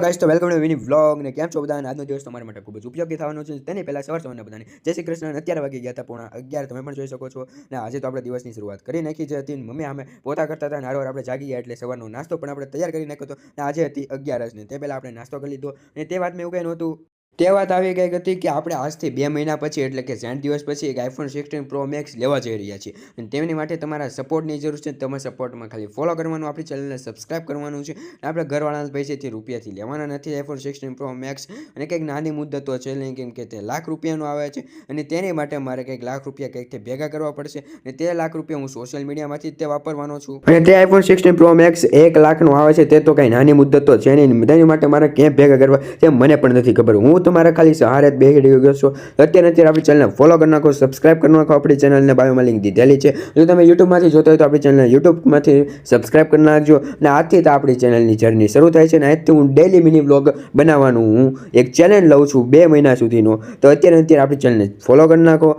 Guys તો welcome to mini vlog ને કેમ છો બધા અને આજનો દિવસ તમારા માટે ખૂબ જ ઉપયોગી થવાનો છે તેની પહેલા સવારના બધાને જય શ્રી કૃષ્ણ. અત્યારે વાગી ગયા હતા 11:30 તમે પણ જોઈ શકો છો ને આજે તો આપણે દિવસની શરૂઆત કરી નાખી છે હતી મમ્મી અમે પોતા કરતા હતા નારોર આપણે જાગી ગયા એટલે સવારનો નાસ્તો પણ આપણે તૈયાર કરી નાખ્યો હતો ને આજે હતી 11 ને તે પહેલા આપણે નાસ્તો કરી લીધો અને તે વાત મેં એવું કઈ નહોતું તે વાત આવી ગઈ હતી કે આપણે આજથી 2 મહિના પછી એટલે કે 60 દિવસ પછી એક આઈફોન 16 પ્રો મેક્સ લેવા જઈ રહ્યા છીએ અને તેમની માટે તમારા સપોર્ટની જરૂર છે. તમારા સપોર્ટમાં ખાલી ફોલો કરવાનું, આપણી ચેનલને સબસ્ક્રાઇબ કરવાનું છે. આપણે ઘરવાળાના પૈસેથી રૂપિયાથી લેવાના નથી આઈફોન 16 પ્રો મેક્સ અને કંઈક નાની મુદ્દતો છે નહીં કેમ કે તે લાખ રૂપિયાનું આવે છે અને તેની માટે મારે કંઈક લાખ રૂપિયા કંઈકથી ભેગા કરવા પડશે અને તે લાખ રૂપિયા હું સોશિયલ મીડિયામાંથી જ તે વાપરવાનો છું અને તે આઈફોન 16 પ્રો મેક્સ 1 લાખનું આવે છે તે તો કંઈ નાની મુદ્દતો છે નહીં. તેની માટે મારે ક્યાં ભેગા કરવા તે મને પણ નથી ખબર. હું તમારા ખાલી સહારે જ બેસી ગયો છો. અત્યારે આપણી ચેનલને ફોલો કરી નાખો, સબસ્ક્રાઇબ કરી નાખો. આપણી ચેનલને બાયોમાં લિંક દીધેલી છે. જો તમે યુટ્યુબમાંથી જોતા હોય તો આપણી ચેનલને યુટ્યુબમાંથી સબસ્ક્રાઇબ કરી નાખજો અને આજથી તો આપણી ચેનલની જર્ની શરૂ થાય છે અને આજથી હું ડેલી મિની વ્લોગ બનાવવાનું હું એક ચેલેન્જ લઉં છું 2 મહિના સુધીનો. તો અત્યારે આપણી ચેનલને ફોલો કરી નાખો.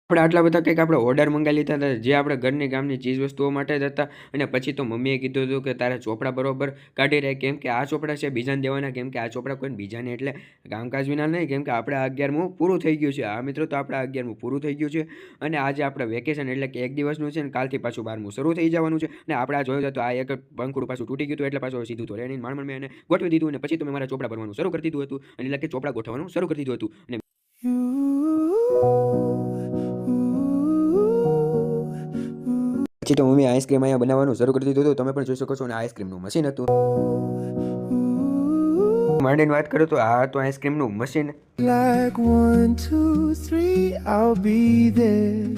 આપણે આટલા બધા કંઈક આપણે ઓર્ડર મંગાવી લીધા હતા જે આપણે ઘરની ગામની ચીજ વસ્તુઓ માટે જ હતા અને પછી તો મમ્મીએ કીધું હતું કે તારે ચોપડા બરોબર કાઢી રહે કેમ કે આ ચોપડા છે બીજાને દેવાના કેમ કે આ ચોપડા કોઈને બીજાને એટલે કામકાજ વિના નહીં કેમ કે આપણે 11મું પૂરું થઈ ગયું છે. આ મિત્રો તો આપણે 11મું પૂરું થઈ ગયું છે અને આજે આપણે વેકેશન એટલે કે 1 દિવસનું છે ને કાલથી પાછું 12મું શરૂ થઈ જવાનું છે ને આપણે આ જોયું તો આ એક પંખુડું પાછું તૂટી ગયું હતું એટલે પાછું સીધું તો રેની માંડ મેં એને ગોઠવી દીધું અને પછી તો મેં મારા ચોપડા ભરવાનું શરૂ કરી દીધું હતું અને એટલે કે ચોપડા ગોઠવવાનું શરૂ કરી દીધું હતું અને પછી તો મમ્મી આઈસ્ક્રીમ અહીંયા બનાવવાનું શરૂ કરી દીધું હતું. તમે પણ જોઈ શકો છો અને આઈસ્ક્રીમનું મશીન હતું. માંડીને વાત કરું તો આ તો આઈસ્ક્રીમનું machine like 1 2 3 I'll be there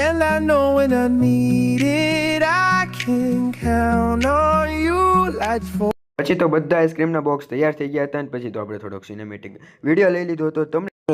and I know when I need it I can count on you like for પછી તો બધા આઈસ્ક્રીમના બોક્સ તૈયાર થઈ ગયા હતા અને પછી તો આપણે થોડોક સિનેમેટિક વિડીયો લઈ લીધો હતો.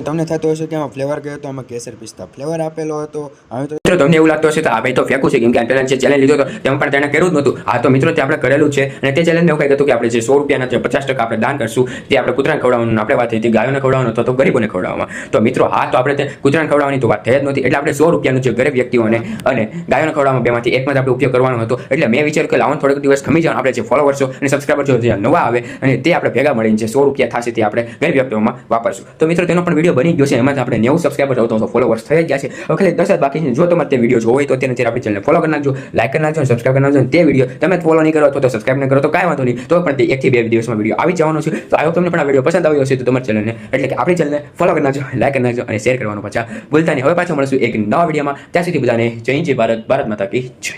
તમને થતો હશે કે આમાં ફ્લેવર ગયો હતો, આમાં કેસર પિસ્તા ફ્લેવર આપેલો હતો. હવે તો મિત્રો તમને એવું લાગતું હશે તો આ ભાઈ તો ફેંકું છે કેમ કે આ જે ચેલેન્જ લીધો હતો તેમાં પણ તેણે કર્યું જ નહોતું. આ તો મિત્રો તે આપણે કરેલું છે અને તે ચેલેન્જ એવું કંઈક હતું કે આપણે જે 100 રૂપિયાના જે 50% આપણે દાન કરશું તે આપણે કૂતરાને ખવડાવવાનું આપણે વાત થઈ હતી ગાયોને ખવડાવવાનું તો ગરીબોને ખવડાવવામાં. તો મિત્રો હા તો આપણે તે કૂતરાને ખવડાવવાની તો વાત થઈ જ નહોતી એટલે આપણે 100 રૂપિયાનું જે ગરીબ વ્યક્તિઓને અને ગાયોને ખવડાવવામાં બેમાંથી એકમાં જ આપણે ઉપયોગ કરવાનો હતો. એટલે મેં વિચાર્યું કે લાવન થોડોક દિવસ ખમી જવાનું આપણે જે ફોલોવર્સો અને સબસ્ક્રાઈબર્સો જે નવા આવે અને તે આપણે ભેગા મળીને જે 100 રૂપિયા થશે તે આપણે ગરીબ વ્યક્તિઓમાં વાપરશું. તો મિત્રો તેનો પણ વિડીયો બની ગયો છે. એમાં આપણે 90 સબસ્ક્રાઈબર આવતો ફોલોવર્સ થઈ ગયા છે. હવે ખાલી 10 જ બાકી છે. જો તમારે તે વિડીયો જોવો હોય તો અત્યારે આપણી ચેનલને ફોલો કરી નાખજો, લાઈક કરી નાખજો, સબસ્ક્રાઇબ કરી નાખજો. તે વિડીયો તમે ફોલો નહીં કરો અથવા તો સબસ્ક્રાઇબ નહીં કરો તો કાંઈ વાંધો નહીં, તો પણ તે 1 થી 2 દિવસમાં વિડીયો આવી જવાનો છે. તો આવો તમને પણ આ વિડીયો પસંદ આવ્યો હશે તો તમારી ચેનલને એટલે કે આપણી ચેનલને ફોલો કરી નાખજો, લાઈક કરી નાખજો અને શેર કરવાનું પાછા ભૂલતા નહીં. હવે પાછા મળશું એક નવા વિડીયોમાં. ત્યાં સુધી બધાને જય ભારત, ભારત માતા કી જય.